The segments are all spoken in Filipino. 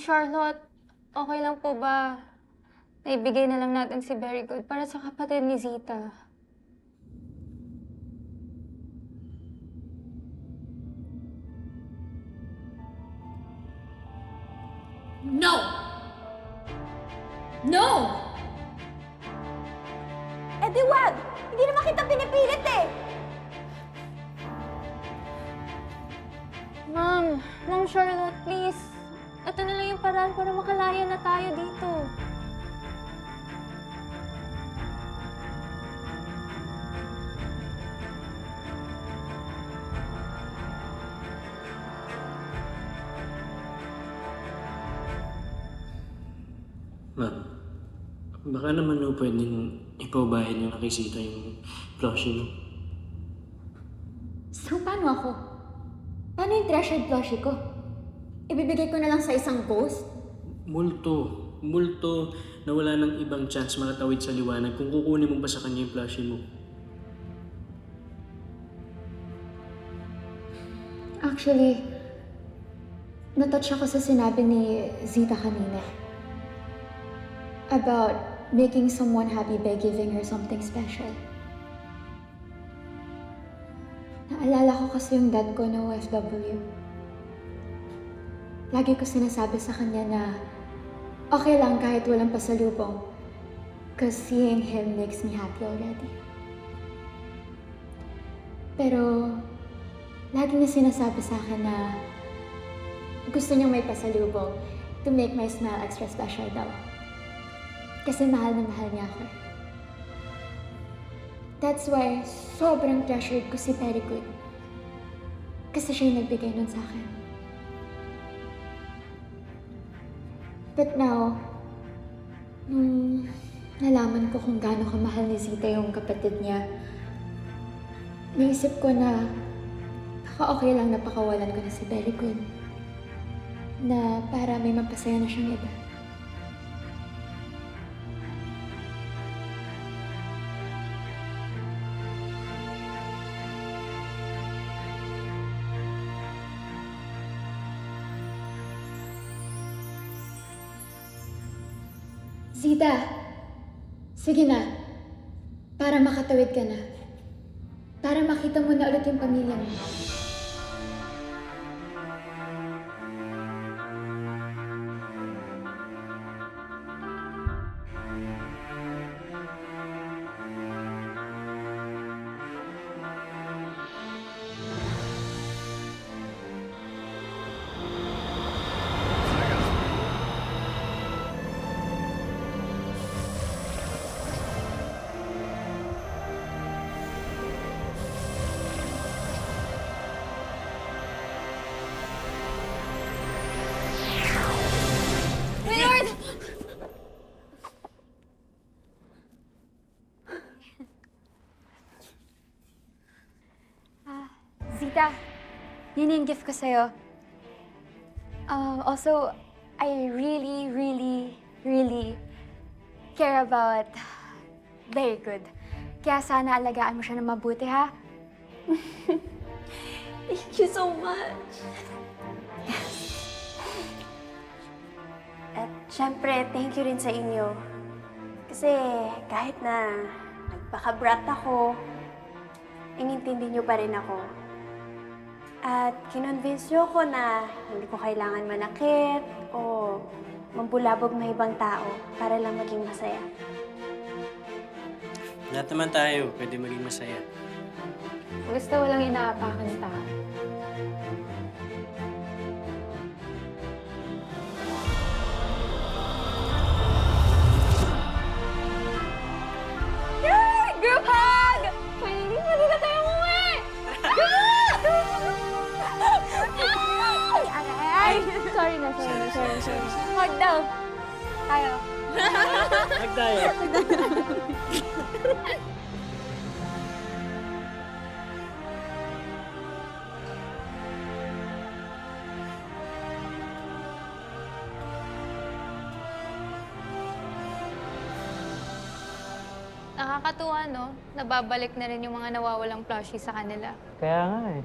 Charlotte, okay lang po ba naibigay na lang natin si Very Good para sa kapatid ni Zita? No! No! Eh di wag! Hindi naman kita pinipilit eh! Ma'am Charlotte, please. Ito na lang yung paraan para makalaya na tayo dito. Ma'am, baka naman no pwedeng ipaubahin niyo na kay Sita yung plushie mo. So, paano ako? Paano yung treasured plushie ko? Ibibigay ko na lang sa isang ghost? Multo na wala nang ibang chance makatawid sa liwanag kung kukunin mo ba sa kanya yung plushie mo. Actually, natouch ako sa sinabi ni Zita kanina. About making someone happy by giving her something special. Naalala ko kasi yung dad ko na OFW. Lagi ko sinasabi sa kanya na okay lang kahit walang pasalubong. Cause seeing him makes me happy already. Pero lagi niya sinasabi sa akin na gusto niyang may pasalubong to make my smile extra special daw. Kasi mahal na mahal niya ako. That's why sobrang treasured ko si Very Good. Kasi siya yung nagbigay nun sa akin. But now, nung nalaman ko kung gaano kamahal ni Zita yung kapatid niya, naisip ko na baka okay lang napakawalan ko na si Very Good. Na para may mapasaya na siyang iba. Zita, sige na. Para makatawid ka na. Para makita mo na ulit yung pamilya mo. Zita, yun yung gift ko sa'yo. Also, I really care about Very Good. Kaya sana alagaan mo siya ng mabuti, ha? Thank you so much. At syempre, thank you rin sa inyo. Kasi kahit na nagpaka-brat ako, inintindi niyo pa rin ako. At kinonvince niyo ako na hindi ko kailangan manakit o mambulabog ng ibang tao para lang maging masaya. Lahat naman tayo, pwede maging masaya. Gusto walang inaapakan ng tao. Yay! Group hug! Finally, pwede na tayo umuwi! Ay! Sorry na. Hug daw. Tayo. Wag tayo. Nakakatuwa, no? Nababalik na rin yung mga nawawalang plushie sa kanila. Kaya nga eh.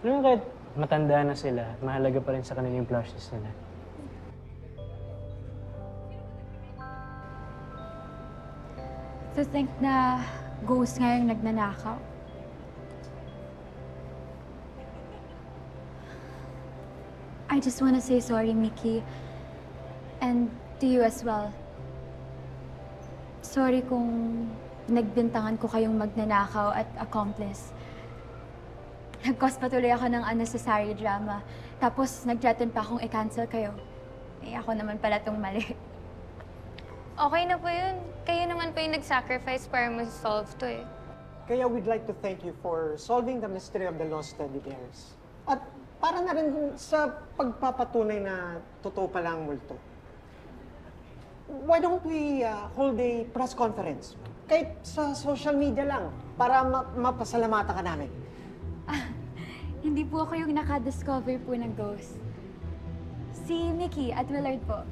Alam mo kahit matanda na sila, mahalaga pa rin sa kanila yung plushies nila. To think na ghost nga yung nagnanakaw. I just wanna say sorry, Mickey. And to you as well. Sorry kung nagbintangan ko kayong magnanakaw at accomplice. Nag-cause patuloy ako ng unnecessary drama. Tapos nag-threaten pa akong i-cancel kayo. Eh ako naman pala tong mali. Okay na po yun. Kayo naman po yung nag-sacrifice para ma-solve to eh. Kaya we'd like to thank you for solving the mystery of the lost teddy bears. At para na rin sa pagpapatunay na totoo pala ang multo. Why don't we hold a press conference? Kahit sa social media lang, para mapasalamatan ka namin. Hindi po ako yung nakadiscover po ng ghost. Si Mickey at Willard po.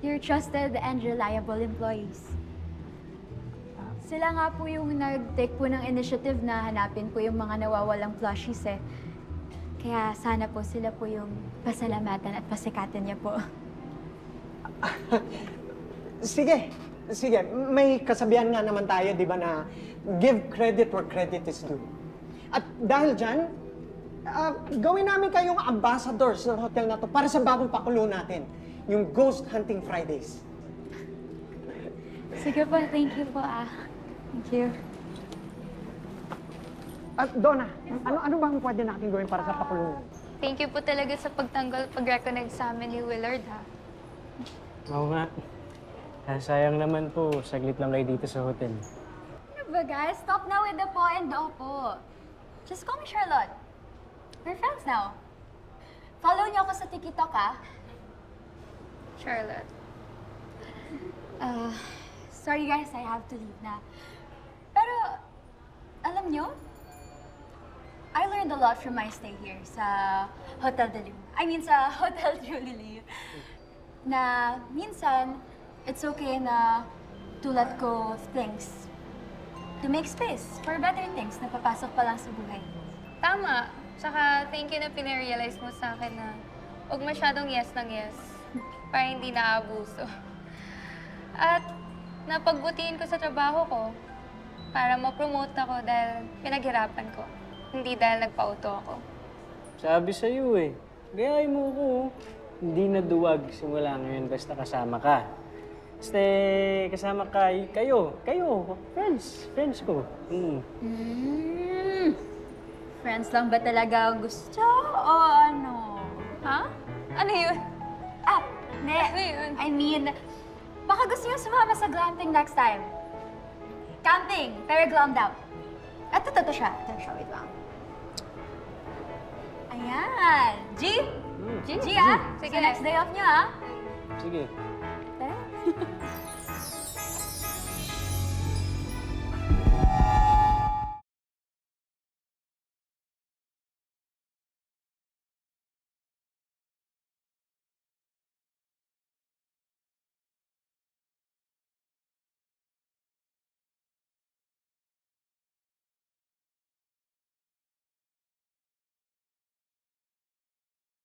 Your trusted and reliable employees. Sila nga po yung nag-take po ng initiative na hanapin po yung mga nawawalang plushies eh. Kaya sana po sila po yung pasalamatan at pasikatin niya po. Sige, sige. May kasabihan nga naman tayo, di ba, na give credit where credit is due. At dahil dyan, gawin namin kayong ambassadors ng hotel na to para sa bagong pakulo natin, yung Ghost Hunting Fridays. Sige po, thank you po Thank you. At Donna, ano ba ang pwede natin gawin para sa pakulo natin? Thank you po talaga sa pagtanggol, pag-reconnect sa amin ni Willard, ha? Oo nga. Sayang naman po, saglit lang kayo dito sa hotel. Ano ba guys? Stop na with the po and the opo. Just call me Charlotte. We're friends now. Follow niyo ako sa TikTok, Charlotte. Sorry guys, I have to leave na. Pero, alam niyo, I learned a lot from my stay here sa Hotel de Lune. I mean, sa Hotel Julie. Na minsan, it's okay na to let go of things. To make space for better things na papasok pa lang sa buhay. Tama. Tsaka, thank you na pinarealize mo sa akin na huwag masyadong yes ng yes para hindi naabuso. At napagbutihin ko sa trabaho ko para ma-promote ako dahil pinaghirapan ko. Hindi dahil nagpauto ako. Sabi sa'yo eh, gayahin mo ko. Hindi na duwag simula ngayon basta kasama ka. Basta kasama kayo, friends ko. Friends lang ba talaga ang gusto o ano? Ha? Ano yun? Hindi. Ano yun? I mean, baka gusto niyo sumama sa glamping next time. Camping, pero glammed out. Ito siya. Wait lang. Ayan. G? G, Sige. Sa next day off niyo, Sige. Tara.